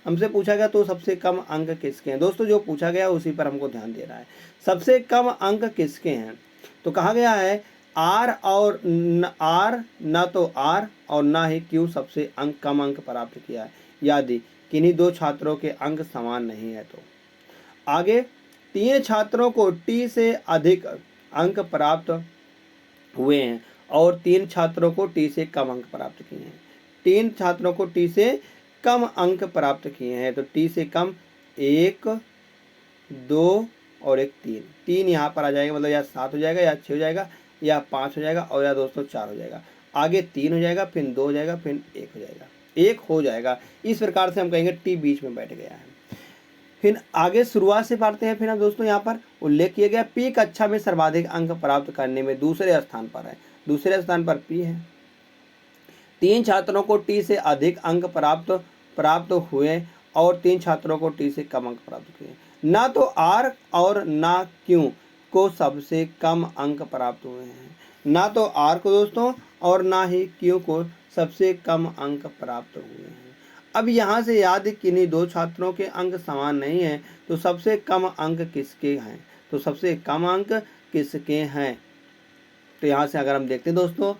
हमसे पूछा गया तो सबसे कम अंक किसके हैं। दोस्तों जो पूछा गया उसी पर हमको ध्यान देना है। सबसे कम अंक किसके हैं, तो कहा गया है आर न तो आर और ना ही क्यू सबसे कम अंक प्राप्त किया है, यदि किन्हीं दो छात्रों के अंक समान नहीं है। तो आगे 3 छात्रों को टी से अधिक अंक प्राप्त हुए हैं और 3 छात्रों को टी से कम अंक प्राप्त किए हैं। 3 छात्रों को टी से कम अंक प्राप्त किए हैं, तो टी से कम 1, 2 और 1 3। 3 यहाँ पर आ जाएगा, मतलब या 7 हो जाएगा या 6 हो जाएगा या 5 हो जाएगा और या दोस्तों 4 हो जाएगा। आगे 3 हो जाएगा, फिर 2 हो जाएगा, फिर 1 हो जाएगा, 1 हो जाएगा। इस प्रकार से हम कहेंगे टी बीच में बैठ गया है। फिर आगे शुरुआत से पढ़ते हैं। फिर हम दोस्तों यहाँ पर उल्लेख किया गया पी कक्षा में सर्वाधिक अंक प्राप्त करने में दूसरे स्थान पर है। दूसरे स्थान पर पी है। 3 छात्रों को टी से अधिक अंक प्राप्त हुए और 3 छात्रों को टी से कम अंक प्राप्त हुए। ना तो आर और ना क्यू को सबसे कम अंक प्राप्त हुए हैं। ना तो आर को दोस्तों और ना ही क्यू को सबसे कम अंक प्राप्त हुए हैं। अब यहाँ से याद किन्हीं दो छात्रों के अंक समान नहीं हैं, तो सबसे कम अंक किसके हैं, तो सबसे कम अंक किसके हैं। तो यहाँ से अगर हम देखते हैं दोस्तों,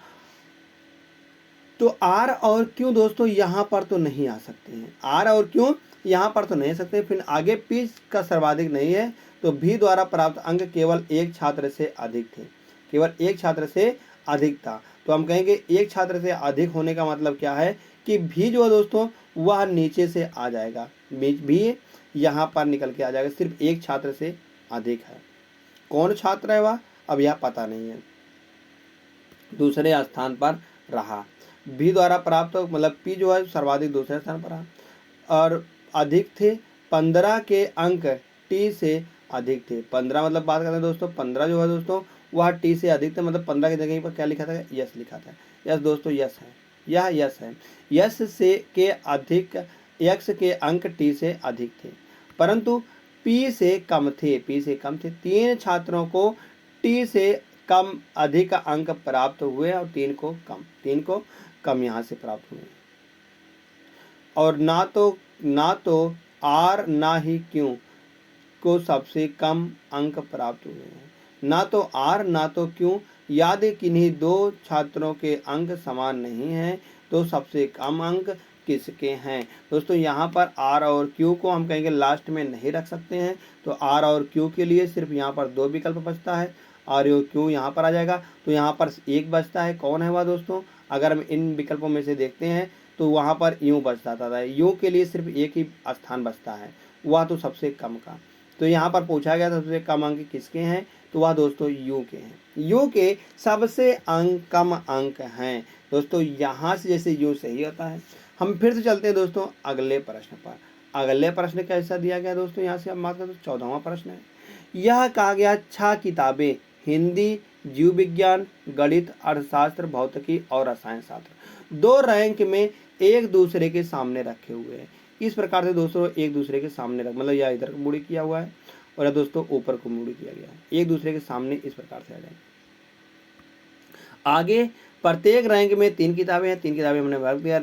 तो आर और क्यू दोस्तों यहाँ पर तो नहीं आ सकते हैं। आर और क्यू यहाँ पर तो नहीं आ सकते। फिर आगे पी का सर्वाधिक नहीं है, तो भी द्वारा प्राप्त अंक केवल एक छात्र से अधिक थे, केवल एक छात्र से अधिक था। तो हम कहेंगे एक छात्र से अधिक होने का मतलब क्या है कि भी जो है दोस्तों वह नीचे से आ जाएगा, भी यहाँ पर निकल के आ जाएगा, सिर्फ एक छात्र से अधिक है। कौन छात्र है वह, अब यह पता नहीं है, दूसरे स्थान पर रहा। भी द्वारा प्राप्त मतलब पी जो है सर्वाधिक दूसरे स्थान पर रहा और अधिक थे 15 के अंक टी से अधिक थे। 15 मतलब बात करते हैं दोस्तों, 15 जो है दोस्तों वह टी से अधिक थे, मतलब 15 की जगह पर क्या लिखा था, यस लिखा था। यस दोस्तों यस है, यह यस है। यस से के अधिक एक्स के अंक टी से अधिक थे परंतु पी से कम थे, पी से कम थे। 3 छात्रों को टी से कम अधिक अंक प्राप्त हुए और 3 को कम यहाँ से प्राप्त हुए। और ना तो आर ना ही क्यू को सबसे कम अंक प्राप्त हुए हैं। ना तो आर ना तो क्यू, यदि किन्हीं दो छात्रों के अंक समान नहीं हैं तो सबसे कम अंक किसके हैं। दोस्तों यहाँ पर आर और क्यू को हम कहेंगे लास्ट में नहीं रख सकते हैं, तो आर और क्यू के लिए सिर्फ यहाँ पर 2 विकल्प बचता है। आर और क्यू यहाँ पर आ जाएगा, तो यहाँ पर एक बचता है। कौन है वह दोस्तों, अगर हम इन विकल्पों में से देखते हैं तो वहाँ पर यू बचता था, यू के लिए सिर्फ एक ही स्थान बचता है, वह तो सबसे कम का। तो यहाँ पर पूछा गया सबसे कम अंक किसके हैं, तो वह दोस्तों यू के हैं। यू के सबसे कम अंक हैं दोस्तों। यहाँ से जैसे यू सही होता है। हम फिर से चलते हैं दोस्तों अगले प्रश्न पर। अगले प्रश्न कैसा दिया गया दोस्तों, यहाँ से हम बात करते हैं 14वां प्रश्न है। यह कहा गया 6 किताबें हिंदी, जीव विज्ञान, गणित, अर्थशास्त्र, भौतिकी और रसायन शास्त्र 2 रैंक में एक दूसरे के सामने रखे हुए हैं। इस प्रकार से दोस्तों एक दूसरे के सामने रख, मतलब यह इधर मुड़ी किया हुआ है और दोस्तों ऊपर को मुड़ी किया गया है, एक दूसरे के सामने इस प्रकार से आ जाएंगे। आगे प्रत्येक रैंक में 3 किताबें हैं, 3 किताबें हमने वर्ग दिया।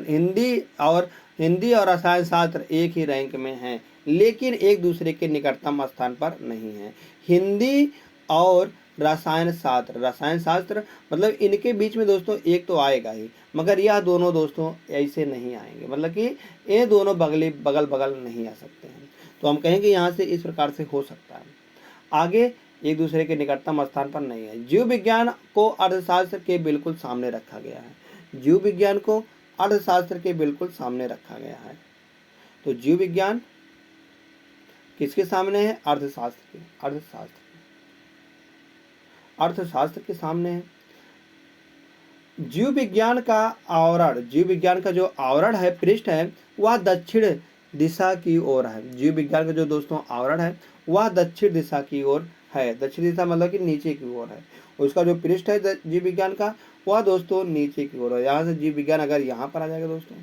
हिंदी और रसायन शास्त्र एक ही रैंक में हैं, लेकिन एक दूसरे के निकटतम स्थान पर नहीं है। हिंदी और रसायन शास्त्र मतलब इनके बीच में दोस्तों एक तो आएगा ही, मगर यह दोनों दोस्तों ऐसे नहीं आएंगे, मतलब कि ये दोनों बगल बगल नहीं आ सकते हैं। तो हम कहेंगे यहाँ से इस प्रकार से हो सकता है। आगे एक दूसरे के निकटतम स्थान पर नहीं है। जीव विज्ञान को अर्थशास्त्र के बिल्कुल सामने रखा गया है। जीव विज्ञान को अर्थशास्त्र के बिल्कुल सामने रखा गया है। तो जीव विज्ञान किसके सामने है, अर्थशास्त्र के सामने है। जीव विज्ञान का जो आवरण है, पृष्ठ है, वह दक्षिण दिशा की ओर है। जीव विज्ञान का जो दोस्तों आवरण है वह दक्षिण दिशा की ओर है। दक्षिण दिशा मतलब कि नीचे की ओर है। उसका जो पृष्ठ है जीव विज्ञान का वह दोस्तों नीचे की ओर है। यहाँ से जीव विज्ञान अगर यहाँ पर आ जाएगा दोस्तों,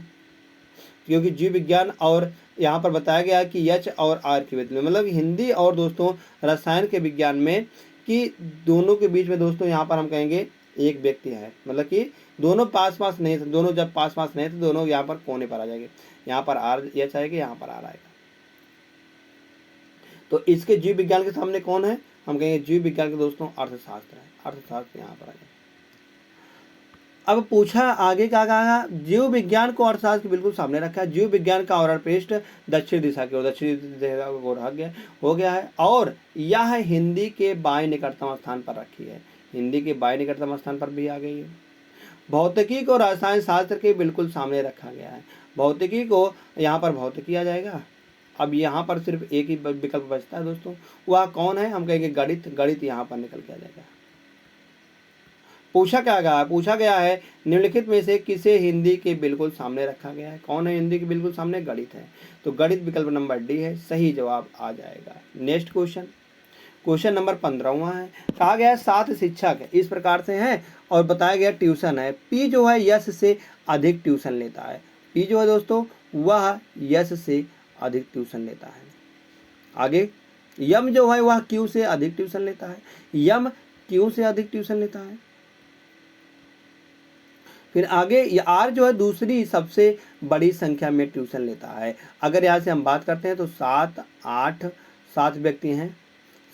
क्योंकि जीव विज्ञान और यहाँ पर बताया गया कि एच और आर के बीच में, मतलब हिंदी और दोस्तों रसायन के विज्ञान में कि दोनों के बीच में दोस्तों यहाँ पर हम कहेंगे एक व्यक्ति है, मतलब कि दोनों पास पास नहीं थे, दोनों जब पास पास नहीं थे दोनों यहाँ पर कोने पर आ जाएंगे, यहाँ पर आर एच आएगा, यहाँ पर आर आएगा। तो इसके जीव विज्ञान के सामने कौन है, हम कहेंगे जीव विज्ञान के दोस्तों अर्थशास्त्र है, अर्थशास्त्र यहाँ पर आ जाएगा। अब पूछा आगे क्या कहा, जीव विज्ञान को अर्थशास्त्र के बिल्कुल सामने रखा है। जीव विज्ञान का आवरण पृष्ठ दक्षिण दिशा की ओर, दक्षिणी दिशा की ओर हो गया है और यह हिंदी के बाएं निकटतम स्थान पर रखी है, हिंदी के बाएं निकटतम स्थान पर भी आ गई है। भौतिकी को रसायन शास्त्र के बिल्कुल सामने रखा गया है, भौतिकी को यहाँ पर भौतिकी आ जाएगा। अब यहाँ पर सिर्फ एक ही विकल्प बचता है दोस्तों, वह कौन है, हम कहेंगे गणित, गणित यहाँ पर निकल के आ जाएगा। पूछा क्या गया, पूछा गया है निम्नलिखित में से किसे हिंदी के बिल्कुल सामने रखा गया है, कौन है हिंदी के बिल्कुल सामने, गणित है, तो गणित विकल्प नंबर डी है, सही जवाब आ जाएगा। नेक्स्ट क्वेश्चन, क्वेश्चन नंबर 15वां है, कहा गया है 7 शिक्षक इस प्रकार से हैं और बताया गया ट्यूशन है, पी जो है यश से अधिक ट्यूशन लेता है, पी जो है दोस्तों वह यश से अधिक ट्यूशन लेता है। आगे यम जो है वह क्यू से अधिक ट्यूशन लेता है, यम क्यू से अधिक ट्यूशन लेता है। फिर आगे आर जो है दूसरी सबसे बड़ी संख्या में ट्यूशन लेता है। अगर यहाँ से हम बात करते हैं तो 7 8 7 व्यक्ति हैं,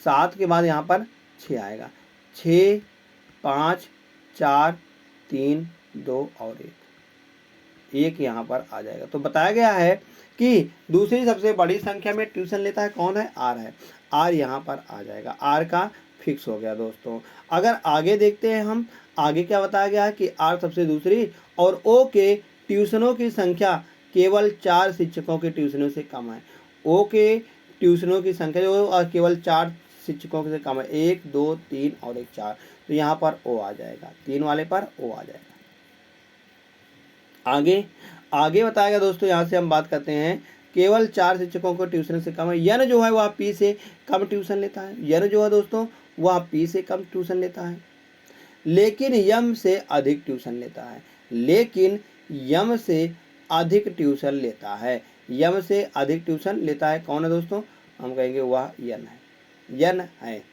7 के बाद यहाँ पर 6 आएगा, 6 5 4 3 2 और 1 यहाँ पर आ जाएगा। तो बताया गया है कि दूसरी सबसे बड़ी संख्या में ट्यूशन लेता है कौन है, आर है, आर यहाँ पर आ जाएगा, आर का फिक्स हो गया दोस्तों। अगर आगे देखते हैं हम, आगे क्या बताया गया है कि आर सबसे दूसरी और ओ के ट्यूशनों की संख्या केवल 4 शिक्षकों के ट्यूशनों से कम है, ओ के ट्यूशनों की संख्या जो केवल 4 शिक्षकों से कम है, 1 2 3 और 1 4, तो यहाँ पर ओ आ जाएगा, 3 वाले पर ओ आ जाएगा। आगे बताया गया दोस्तों, यहाँ से हम बात करते हैं केवल 4 शिक्षकों को ट्यूशन से कम है, यन जो है वह पी से कम ट्यूशन लेता है, यन जो है दोस्तों वह पी से कम ट्यूशन लेता है, लेकिन यम से अधिक ट्यूशन लेता है, लेकिन यम से अधिक ट्यूशन लेता है, यम से अधिक ट्यूशन लेता है, कौन है दोस्तों, हम कहेंगे वह यन है, यन है।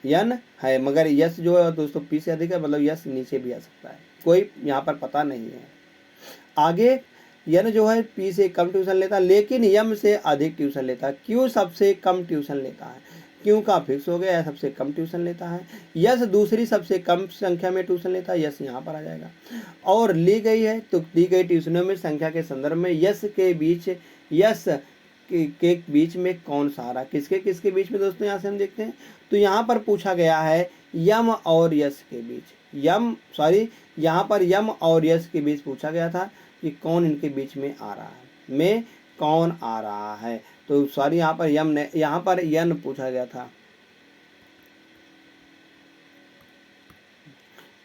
यन है, मगर यस जो है दोस्तों पी से अधिक है, मतलब यस नीचे भी आ सकता है, कोई यहाँ पर पता नहीं है। आगे यन जो है पी से कम ट्यूशन लेता है, लेकिन यम से अधिक ट्यूशन लेता है, क्यू सबसे कम ट्यूशन लेता है, क्यू का फिक्स हो गया, सबसे कम ट्यूशन लेता है, यस दूसरी सबसे कम संख्या में ट्यूशन लेता है, यस यहाँ पर आ जाएगा। और ली गई है तो दी गई ट्यूशनों में संख्या के संदर्भ में यस के बीच, यस के बीच में कौन सा आ रहा है, किसके किसके बीच में दोस्तों, यहाँ से हम देखते हैं तो यहाँ पर पूछा गया है यम और यस के बीच, यहाँ पर यम और यस के बीच पूछा गया था कि कौन इनके बीच में आ रहा है, में कौन आ रहा है, तो यहाँ पर यम ने, यहाँ पर यन पूछा गया था,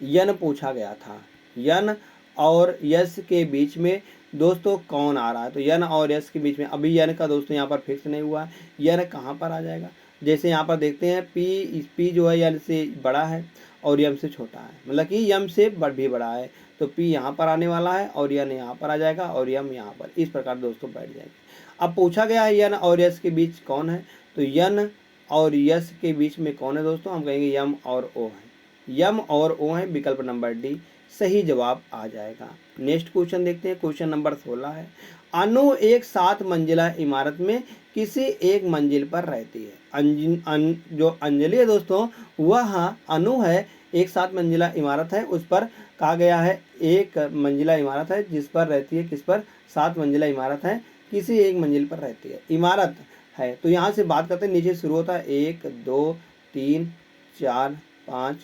यन पूछा गया था, यन और यस के बीच में दोस्तों कौन आ रहा है, तो यन और यस के बीच में अभी यन का दोस्तों यहाँ पर फिक्स नहीं हुआ है, यन कहाँ पर आ जाएगा, जैसे यहाँ पर देखते हैं पी जो है यन से बड़ा है और यम से छोटा है, मतलब कि यम से भी बड़ा है, तो पी यहाँ पर आने वाला है और यन यहाँ पर आ जाएगा और यम यहाँ पर, इस प्रकार दोस्तों बैठ जाएगी। अब पूछा गया है यन और यस के बीच कौन है, तो यन और यस के बीच में कौन है दोस्तों, हम कहेंगे यम और ओ है, यम और ओ है, विकल्प नंबर डी सही जवाब आ जाएगा। नेक्स्ट क्वेश्चन देखते हैं, क्वेश्चन नंबर 16 है, अनु एक 7 मंजिला इमारत में किसी एक मंजिल पर रहती है, जो अंजलि है दोस्तों वह अनु है, एक 7 मंजिला इमारत है, उस पर कहा गया है एक मंजिला इमारत है जिस पर रहती है, किस पर, 7 मंजिला इमारत है, किसी एक मंजिल पर रहती है, इमारत है। तो यहाँ से बात करते हैं, नीचे शुरू होता है 1 2 3 4 5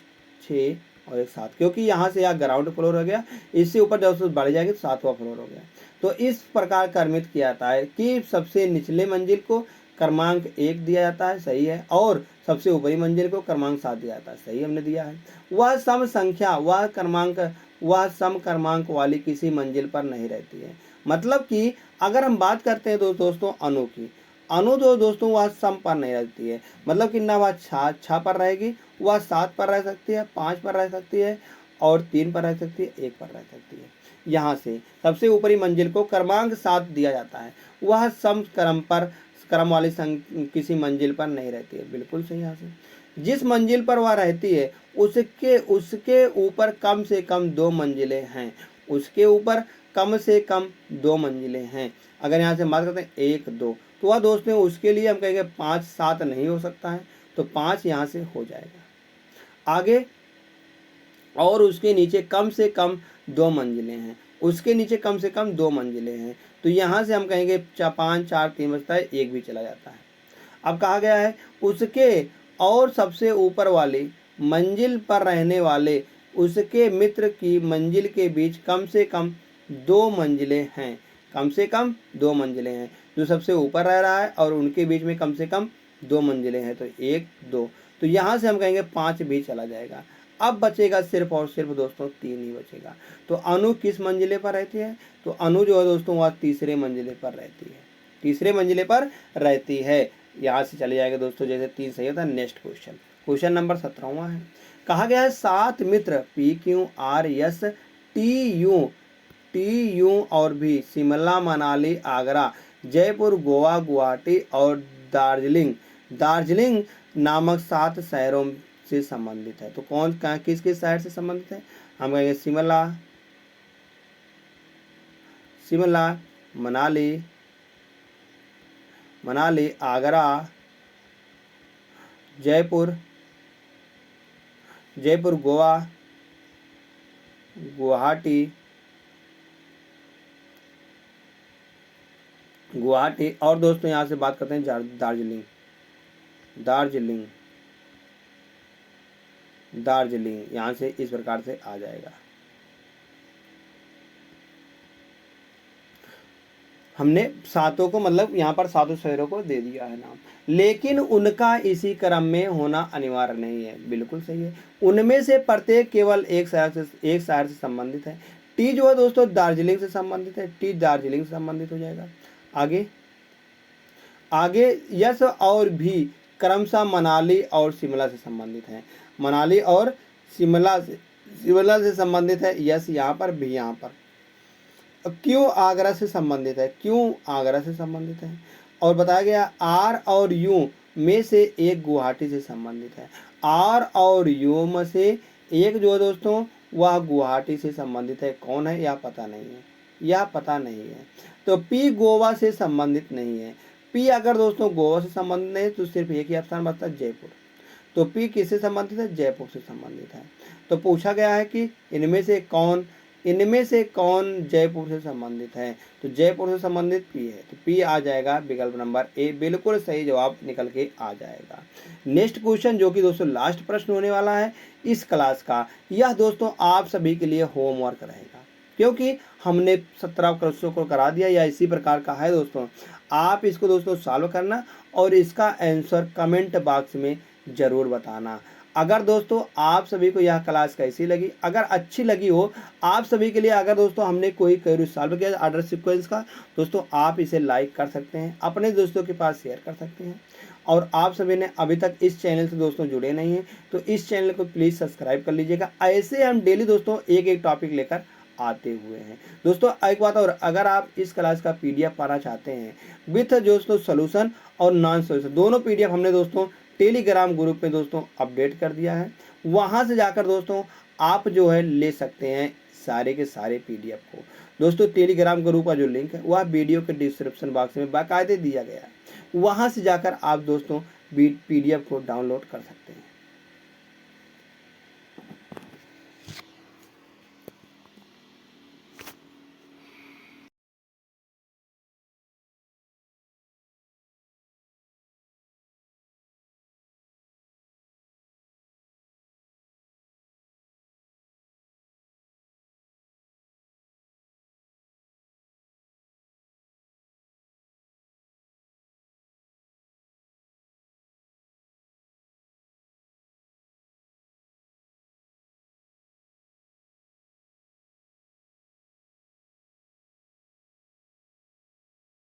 6 और 1 7, क्योंकि यहाँ से यहाँ ग्राउंड फ्लोर हो गया, इससे ऊपर जब बढ़ जाएगी तो 7वां फ्लोर हो गया। तो इस प्रकार क्रमित किया जाता है कि सबसे निचले मंजिल को क्रमांक 1 दिया जाता है, सही है, और सबसे ऊपरी मंजिल को क्रमांक 7 दिया जाता है, सही हमने दिया है। वह सम संख्या वह सम क्रमांक वाली किसी मंजिल पर नहीं रहती है, मतलब कि अगर हम बात करते हैं दोस्तों अनु की, अनु जो दोस्तों वह सम पर नहीं रहती है, मतलब कि ना वह 6 पर रहेगी, वह 7 पर रह सकती है, 5 पर रह सकती है और 3 पर रह सकती है, 1 पर रह सकती है। यहाँ से सबसे ऊपरी मंजिल को क्रमांक 7 दिया जाता है, वह सम क्रम वाली किसी मंजिल पर नहीं रहती है। बिल्कुल सही। यहाँ से जिस मंजिल पर वह रहती है उसके ऊपर कम से कम 2 मंजिलें हैं, उसके ऊपर कम से कम 2 मंजिलें हैं। अगर यहाँ से बात करते हैं 1 2, तो वह दोस्तों उसके लिए हम कहेंगे 5 7 नहीं हो सकता है, तो 5 यहाँ से हो जाएगा। आगे और उसके नीचे कम से कम 2 मंजिलें हैं, उसके नीचे कम से कम 2 मंजिलें हैं, तो यहाँ से हम कहेंगे 5 4 3 बचता है, 1 भी चला जाता है। अब कहा गया है उसके और सबसे ऊपर वाली मंजिल पर रहने वाले उसके मित्र की मंजिल के बीच कम से कम 2 मंजिलें हैं, कम से कम 2 मंजिलें हैं। जो सबसे ऊपर रह रहा है और उनके बीच में कम से कम 2 मंजिलें हैं, तो 1 2, तो यहाँ से हम कहेंगे 5 भी चला जाएगा। अब बचेगा सिर्फ और सिर्फ दोस्तों 3 ही बचेगा। तो अनु किस मंजिले पर रहती है? तो अनु जो है दोस्तों वह तीसरे मंजिले पर रहती है, तीसरे मंजिले पर रहती है। यहाँ से चले जाएगा दोस्तों, जैसे 3 सही होता है। नेक्स्ट क्वेश्चन, क्वेश्चन नंबर 17वां है। कहा गया है 7 मित्र PQRS TU और भी शिमला मनाली आगरा जयपुर गोवा गुवाहाटी और दार्जिलिंग नामक 7 शहरों से संबंधित है। तो कौन किस किस शहर से संबंधित है? हम कहेंगे शिमला मनाली आगरा जयपुर गोवा गुवाहाटी और दोस्तों यहाँ से बात करते हैं दार्जिलिंग यहाँ से इस प्रकार से आ जाएगा। हमने 7 को मतलब यहाँ पर 7 शहरों को दे दिया है नाम, लेकिन उनका इसी क्रम में होना अनिवार्य नहीं है। बिल्कुल सही है, उनमें से प्रत्येक केवल एक शहर से संबंधित है। टी जो है दोस्तों दार्जिलिंग से संबंधित है, टी दार्जिलिंग से संबंधित हो जाएगा। आगे यस और भी क्रमशः मनाली और शिमला से संबंधित है, मनाली और शिमला से संबंधित है। यस यहाँ पर, भी यहाँ पर। क्यों आगरा से संबंधित है? और बताया गया आर और यू में से एक गुवाहाटी से संबंधित है। आर और यू में से एक जो है दोस्तों वह गुवाहाटी से संबंधित है। कौन है यह पता नहीं है। तो पी गोवा से संबंधित नहीं है। पी अगर दोस्तों गोवा से संबंधित नहीं है तो सिर्फ एक ही ऑप्शन बचता है, जयपुर। तो पी किससे संबंधित है? जयपुर से संबंधित है। तो पूछा गया है कि इनमें से कौन जयपुर से संबंधित है? तो जयपुर से संबंधित पी है, तो पी आ जाएगा विकल्प नंबर ए, बिल्कुल सही जवाब निकल के आ जाएगा। नेक्स्ट क्वेश्चन जो कि दोस्तों लास्ट प्रश्न होने वाला है इस क्लास का, यह दोस्तों आप सभी के लिए होमवर्क रहेगा, क्योंकि हमने 17 क्वेश्चनों को करा दिया या इसी प्रकार का है दोस्तों। आप इसको दोस्तों सॉल्व करना और इसका आंसर कमेंट बॉक्स में ज़रूर बताना। अगर दोस्तों आप सभी को यह क्लास कैसी लगी, अगर अच्छी लगी हो आप सभी के लिए, अगर दोस्तों हमने कोई क्वेरी सॉल्व किया ऑर्डर सीक्वेंस का, दोस्तों आप इसे लाइक कर सकते हैं, अपने दोस्तों के पास शेयर कर सकते हैं। और आप सभी ने अभी तक इस चैनल से दोस्तों जुड़े नहीं हैं तो इस चैनल को प्लीज़ सब्सक्राइब कर लीजिएगा। ऐसे हम डेली दोस्तों एक टॉपिक लेकर आते हुए हैं। दोस्तों एक बात और, अगर आप इस क्लास का PDF पाना चाहते हैं विथ दोस्तों सोल्यूशन और नॉन सोल्यूशन दोनों PDF हमने दोस्तों टेलीग्राम ग्रुप में दोस्तों अपडेट कर दिया है। वहां से जाकर दोस्तों आप जो है ले सकते हैं सारे के सारे PDF को। दोस्तों टेलीग्राम ग्रुप का जो लिंक है वह वीडियो के डिस्क्रिप्शन बॉक्स में बाकायदे दिया गया है, वहां से जाकर आप दोस्तों PDF को डाउनलोड कर सकते हैं।